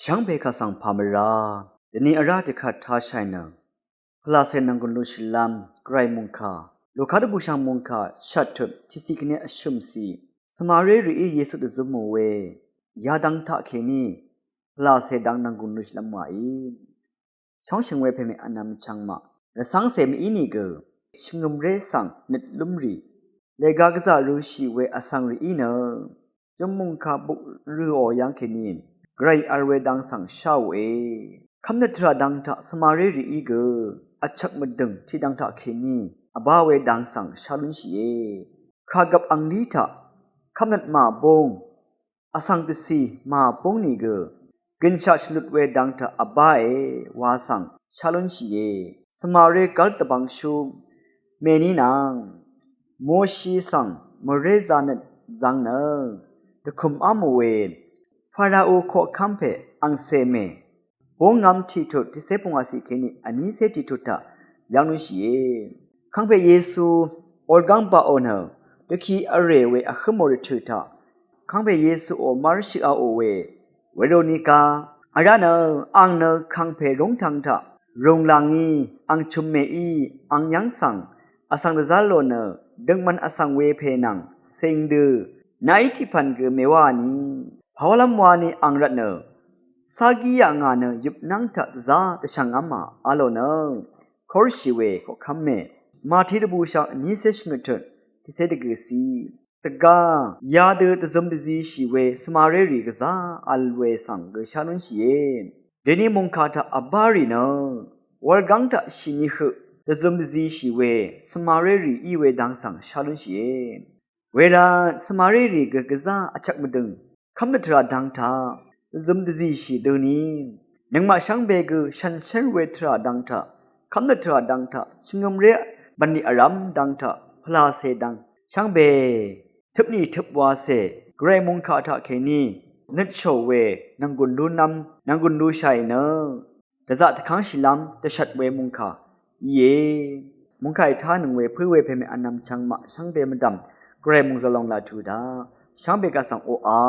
ช่างเบคาสังพามราเดนีอาราเดคัดท้าชัยนังพลาเซนังกุลุชิลามไกรมุงคาลูกาดบุชังมุงคาชัดทุบที่สิกเนอชุมซีสมาเรรีเยสุดซุมเวยาดังทะเคนีพลาเซดังนังกุลุชิลามไอช่องเชงเวเพเมอนามิชังมาและสังเสมอินีเกชงมเรสังนิดลุมรีเลกากซารูชีเวอสังรีอีเนจมุงคาบุรืออยังเคนีไกรอาเวดังสังชาวคำนัทราดังทะสมาเรรีอีเกอัจฉมดึงที่ดังทะเคนีอบาเวดังสังชาลุนชีข้ากับอังลีทะคำนัดมาบงอสังตสีมาบงนีเกกินชาชลุดเวดังทะอบาวาสังชาลุนชีสมาเรกัลตบังชูเมนีนางโมชีสังมเรซานัดจังเนตะคุมอามเวฟาราโอโคคัมเพอังเซเมบงงามที่ทุดที่เซปงอาศิเคนีอันนี้เซติทุตะยังนุชีคังเพเยซูออร์กังปาโอเนตะคีอเรเวอะขโมริทุตะคังเพเยซูอมาร์ชิอาโอเวเวโรนิกาอาราเนอังเนคังเพรงทังทะรงลางีอังชุมเมอีอังยังสังอสังเดซาโลเนดึงมันอสังเวเพนังเซงดือนายที่พันเกเมวานีภาวลัมวานีอังรัตเนสากียางานยุบนังทักซาตช่างอามาอาโลเนคอร์ชิเวก็คำเมมาที่ระบูชานิเซชงเถนที่เสดกสีตกายาเดตซมดิซีชีเวสมาเรรีกซาอัลเวสังเกชานุนชีเดนีมงคาทาอับบารีเนวอลกังทาชินิฮตซมดิซีชีเวสมาเรรีอีเวดังสังชาลุนชีเวลาสมาเรรีกซาอัจฉมดึงคำนัทราดังทาซุมดซีชีเดนีนังมาช่างเบกชันเชนเวทราดังทาคำนัทราดังทาชิงมเรียบันนีอารัมดังทาพลาเซดังช่างเบทึบนี้ทึบวาเซเกรมุงคาทาเคนีนัดโชเวนังกุนดูนำนังกุนดูชัยเนแต่จะตะขังชิลัมแต่ชัดเวมุงคามุงคาท่าหนึ่งเวพื้นเวเพเมอันนำช่างมาช่างเบมันดำเกรมุงจะลองลาจูดาช่างเบกาสังโออา